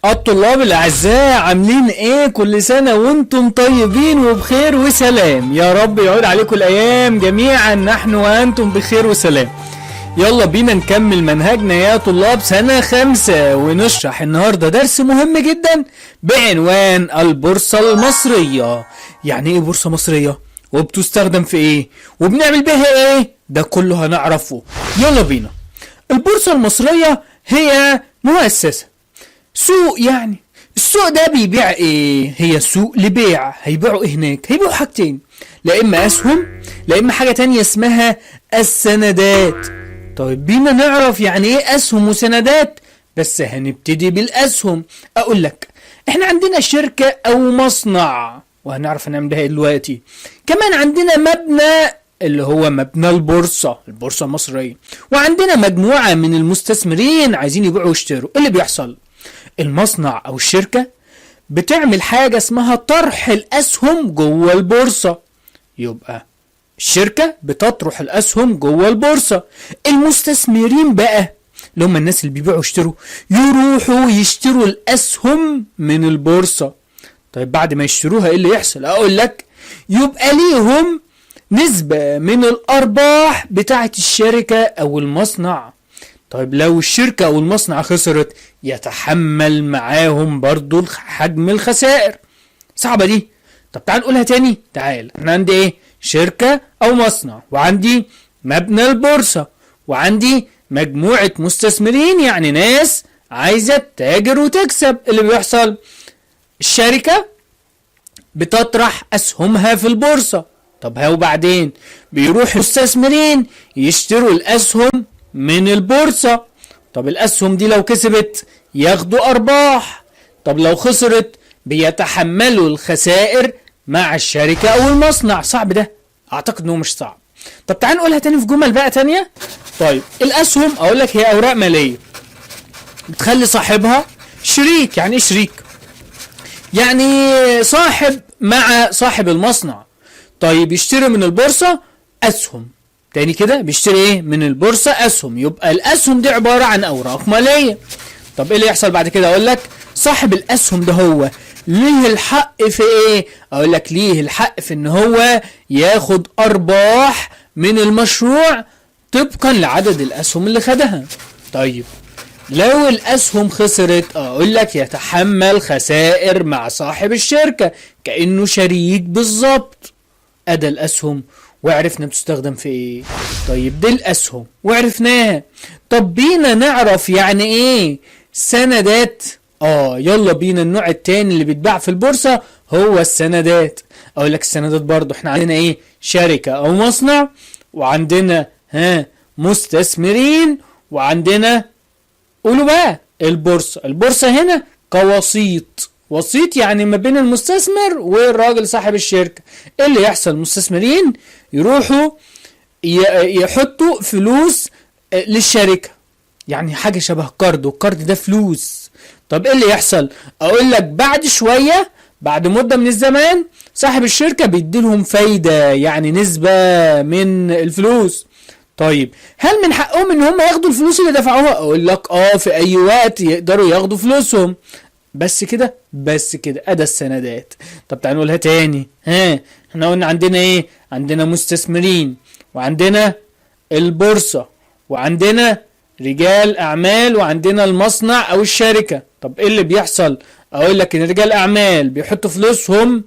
الطلاب الأعزاء عاملين ايه؟ كل سنة وانتم طيبين وبخير وسلام، يا رب يعود عليكم الأيام جميعا نحن وأنتم بخير وسلام. يلا بينا نكمل منهجنا يا طلاب سنة 5 ونشرح النهاردة درس مهم جدا بعنوان البورصة المصرية. يعني ايه بورصة مصرية؟ وبتستخدم في ايه؟ وبنعمل بها ايه؟ ده كله هنعرفه. يلا بينا. البورصة المصرية هي مؤسسة سوق، يعني السوق ده بيبيع ايه؟ هي سوق لبيع. هيبيعوا ايه هناك؟ هيبيعوا حاجتين، لا اما اسهم لا اما حاجة تانية اسمها السندات. طيب بينا نعرف يعني ايه اسهم وسندات، بس هنبتدي بالاسهم. اقول لك احنا عندنا شركة او مصنع وهنعرف هنعمل بها ايه دلوقتي. كمان عندنا مبنى اللي هو مبنى البورصة المصرية، وعندنا مجموعة من المستثمرين عايزين يبيعوا ويشتروا. اللي بيحصل المصنع او الشركة بتعمل حاجة اسمها طرح الاسهم جوه البورصة. يبقى الشركة بتطرح الاسهم جوه البورصة. المستثمرين بقى اللي هم الناس اللي بيبيعوا ويشتروا يروحوا يشتروا الاسهم من البورصة. طيب بعد ما يشتروها ايه اللي يحصل؟ اقول لك يبقى ليهم نسبة من الارباح بتاعة الشركة او المصنع. طيب لو الشركة او المصنع خسرت يتحمل معاهم برضو حجم الخسائر. صعبة دي. طب تعال نقولها تاني. تعال، انا عندي ايه؟ شركة او مصنع، وعندي مبنى البورصة، وعندي مجموعة مستثمرين يعني ناس عايزة تاجر وتكسب. اللي بيحصل الشركة بتطرح اسهمها في البورصة. طب ها وبعدين بيروح المستثمرين يشتروا الاسهم من البورصة. طب الاسهم دي لو كسبت ياخدوا ارباح، طب لو خسرت بيتحملوا الخسائر مع الشركة او المصنع. صعب ده؟ اعتقد انه مش صعب. طب تعال نقولها تاني في جمل بقى تانية. طيب الاسهم اقول لك هي اوراق مالية بتخلي صاحبها شريك. يعني ايه شريك؟ يعني صاحب مع صاحب المصنع. طيب يشتري من البورصة اسهم تاني كده، بيشتري ايه من البورصة؟ اسهم. يبقى الاسهم دي عبارة عن اوراق مالية. طب ايه اللي يحصل بعد كده؟ اقول لك صاحب الاسهم ده هو ليه الحق في ايه؟ اقول لك ليه الحق في ان هو ياخد ارباح من المشروع طبقا لعدد الاسهم اللي خدها. طيب لو الاسهم خسرت اقول لك يتحمل خسائر مع صاحب الشركة كأنه شريك بالظبط. ادى الاسهم وعرفنا بتستخدم في ايه. طيب دي الاسهم وعرفناها. طب بينا نعرف يعني ايه سندات. يلا بينا. النوع التاني اللي بيتباع في البورصة هو السندات. اقول لك السندات برضو احنا عندنا ايه؟ شركة او مصنع، وعندنا مستثمرين، وعندنا قولوا بقى البورصة هنا كوسيط. وسيط يعني ما بين المستثمر والراجل صاحب الشركة. ايه اللي يحصل؟ المستثمرين يروحوا يحطوا فلوس للشركة، يعني حاجة شبه قرض، والقرض ده فلوس. طب ايه اللي يحصل؟ اقول لك بعد شوية، بعد مدة من الزمان صاحب الشركة بيديلهم فايدة، يعني نسبة من الفلوس. طيب هل من حقهم ان هم ياخدوا الفلوس اللي دفعوها؟ اقول لك في اي وقت يقدروا ياخدوا فلوسهم. بس كده ادى السندات. طب تعالوا نقولها تاني. احنا قلنا عندنا ايه؟ عندنا مستثمرين، وعندنا البورصة، وعندنا رجال اعمال، وعندنا المصنع او الشركة. طب ايه اللي بيحصل؟ اقول لك ان رجال اعمال بيحطوا فلوسهم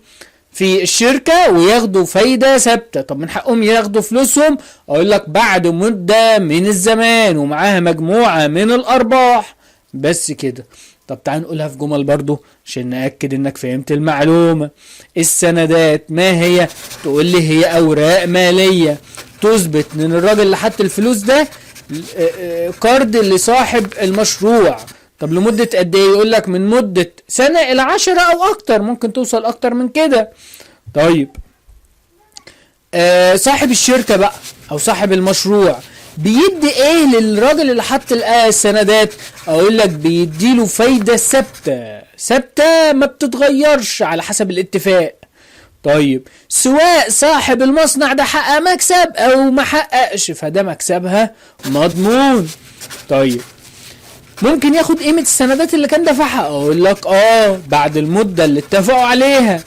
في الشركة وياخدوا فايدة ثابتة. طب من حقهم ياخدوا فلوسهم اقول لك بعد مدة من الزمان ومعاها مجموعة من الارباح. بس كده. طب تعال نقولها في جمل برضو عشان نأكد انك فهمت المعلومة. السندات ما هي؟ تقول لي هي اوراق مالية تثبت ان الراجل اللي حط الفلوس ده قرض لصاحب المشروع. طب لمدة قد ايه؟ يقول لك من مدة سنة الى 10 او اكتر، ممكن توصل اكتر من كده. طيب صاحب الشركة بقى او صاحب المشروع بيدي ايه للراجل اللي حط السندات؟ اقول لك بيديله فايدة ثابتة ما بتتغيرش على حسب الاتفاق. طيب سواء صاحب المصنع ده حقق مكسب او ما حققش فده مكسبها مضمون. طيب ممكن ياخد قيمة السندات اللي كان دفعها. اقول لك بعد المدة اللي اتفقوا عليها،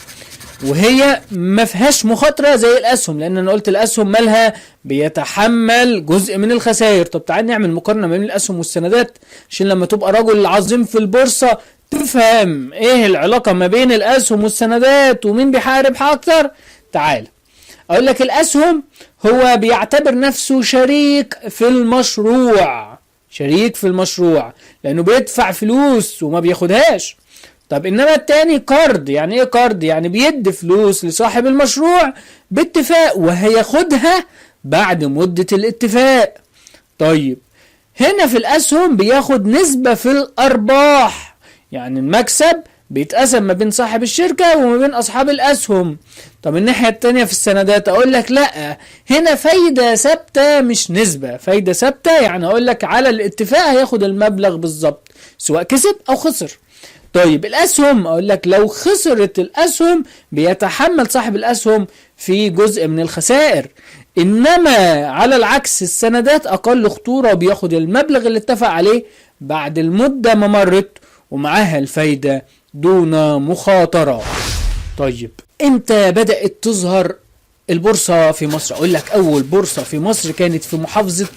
وهي ما فيهاش مخاطرة زي الاسهم، لان انا قلت الاسهم مالها بيتحمل جزء من الخسائر. طب تعال نعمل مقارنة بين الاسهم والسندات عشان لما تبقى رجل عظيم في البورصة تفهم ايه العلاقة ما بين الاسهم والسندات ومين بيحقق ربح اكتر. تعال اقول لك الاسهم هو بيعتبر نفسه شريك في المشروع، شريك في المشروع لانه بيدفع فلوس وما بياخدهاش. طب انما التاني قرض. يعني ايه قرض؟ يعني بيدي فلوس لصاحب المشروع باتفاق وهياخدها بعد مدة الاتفاق. طيب هنا في الاسهم بياخد نسبة في الارباح، يعني المكسب بيتقسم ما بين صاحب الشركة وما بين اصحاب الاسهم. طب الناحية التانية في السندات اقول لك لا، هنا فايدة ثابتة مش نسبة، فايدة ثابتة. يعني اقول لك على الاتفاق هياخد المبلغ بالظبط سواء كسب او خسر. طيب الاسهم اقول لك لو خسرت الاسهم بيتحمل صاحب الاسهم في جزء من الخسائر، انما على العكس السندات اقل خطورة وبياخد المبلغ اللي اتفق عليه بعد المدة ما مرت ومعاها الفايدة دون مخاطرة. طيب امتى بدأت تظهر البورصة في مصر؟ اقول لك اول بورصة في مصر كانت في محافظة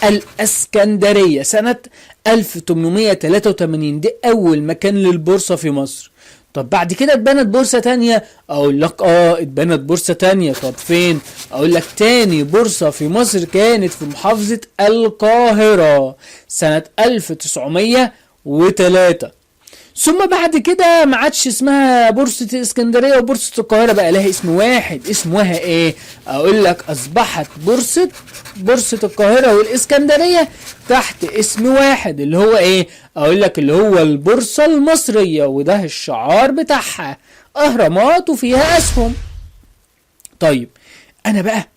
الاسكندرية سنة 1883، دي اول مكان للبورصة في مصر. طب بعد كده اتبنت بورصة تانية، اقول لك اتبنت بورصة تانية. طب فين؟ اقول لك تاني بورصة في مصر كانت في محافظة القاهرة سنة 1903. ثم بعد كده ما عادش اسمها بورصة الاسكندرية وبورصة القاهرة، بقى لها اسم واحد. اسمها ايه؟ اقول لك اصبحت بورصة القاهرة والاسكندرية تحت اسم واحد اللي هو ايه؟ اقول لك اللي هو البورصة المصرية، وده الشعار بتاعها اهرامات وفيها اسهم. طيب انا بقى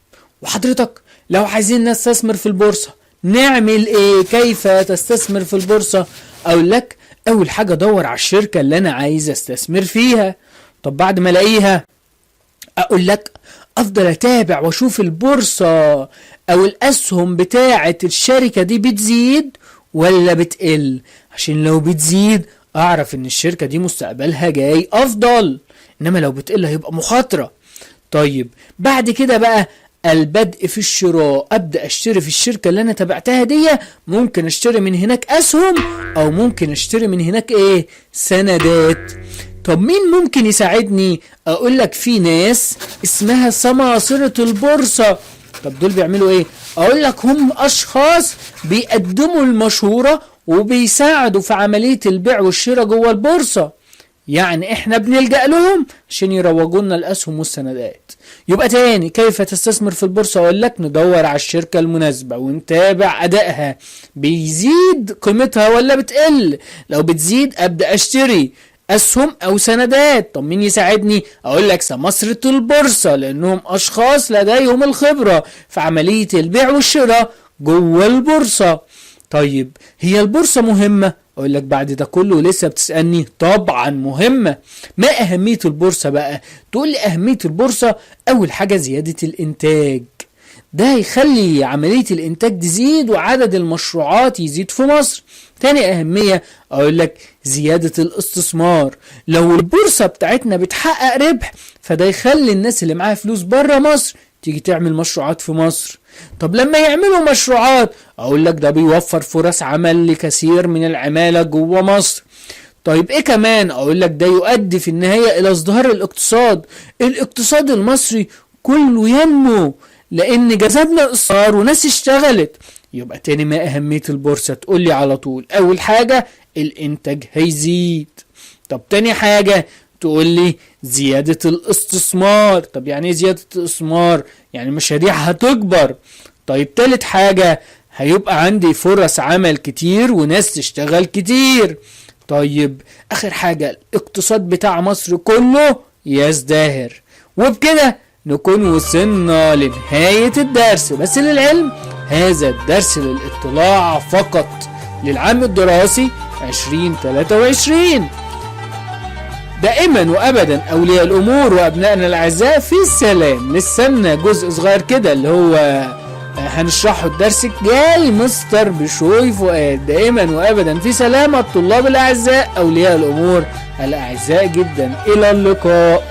وحضرتك لو عايزين نستثمر في البورصة نعمل ايه؟ كيف تستثمر في البورصة؟ اقول لك اول حاجة دور على الشركة اللي انا عايز استثمر فيها. طب بعد ما الاقيها اقول لك افضل اتابع واشوف البورصة او الاسهم بتاعة الشركة دي بتزيد ولا بتقل، عشان لو بتزيد اعرف ان الشركة دي مستقبلها جاي افضل، انما لو بتقل هيبقى مخاطرة. طيب بعد كده بقى البدء في الشراء، ابدا اشتري في الشركه اللي انا تابعتها دي. ممكن اشتري من هناك اسهم او ممكن اشتري من هناك ايه؟ سندات. طب مين ممكن يساعدني؟ اقول لك في ناس اسمها سماسرة البورصة. طب دول بيعملوا ايه؟ اقول لك هم اشخاص بيقدموا المشورة وبيساعدوا في عملية البيع والشراء جوه البورصة، يعني احنا بنلجأ لهم عشان يروجوا لنا الاسهم والسندات. يبقى تاني كيف تستثمر في البورصة؟ اقول لك ندور على الشركة المناسبة ونتابع ادائها، بيزيد قيمتها ولا بتقل؟ لو بتزيد ابدأ اشتري اسهم او سندات. طب مين يساعدني؟ اقول لك سماسرة البورصة، لانهم اشخاص لديهم الخبرة في عملية البيع والشراء جوه البورصة. طيب هي البورصة مهمة؟ اقول لك بعد ده كله لسه بتسألني؟ طبعا مهمة. ما اهمية البورصة بقى؟ تقول لي اهمية البورصة اول حاجة زيادة الانتاج، ده هيخلي عملية الانتاج تزيد وعدد المشروعات يزيد في مصر. تاني اهمية اقول لك زيادة الاستثمار، لو البورصة بتاعتنا بتحقق ربح فده يخلي الناس اللي معاها فلوس بره مصر تيجي تعمل مشروعات في مصر. طب لما يعملوا مشروعات اقول لك ده بيوفر فرص عمل لكثير من العمالة جوه مصر. طيب ايه كمان؟ اقول لك ده يؤدي في النهاية الى ازدهار الاقتصاد المصري كله ينمو، لان جذبنا الاصرار وناس اشتغلت. يبقى تاني ما اهمية البورصة؟ تقول لي على طول اول حاجة الانتاج هيزيد. طب تاني حاجة تقول لي زيادة الاستثمار. طب يعني ايه زيادة الاستثمار؟ يعني مشاريع هتكبر. طيب تالت حاجة هيبقى عندي فرص عمل كتير وناس تشتغل كتير. طيب اخر حاجة الاقتصاد بتاع مصر كله يزدهر. وبكده نكون وصلنا لنهاية الدرس، بس للعلم هذا الدرس للاطلاع فقط للعام الدراسي 2023. دائما وابدا اولياء الامور وابنائنا الاعزاء في السلام. لسه لنا جزء صغير كده اللي هو هنشرحه الدرس الجاي. مستر بشوي فؤاد. دائما وابدا في سلامة الطلاب الاعزاء، اولياء الامور الاعزاء جدا. الى اللقاء.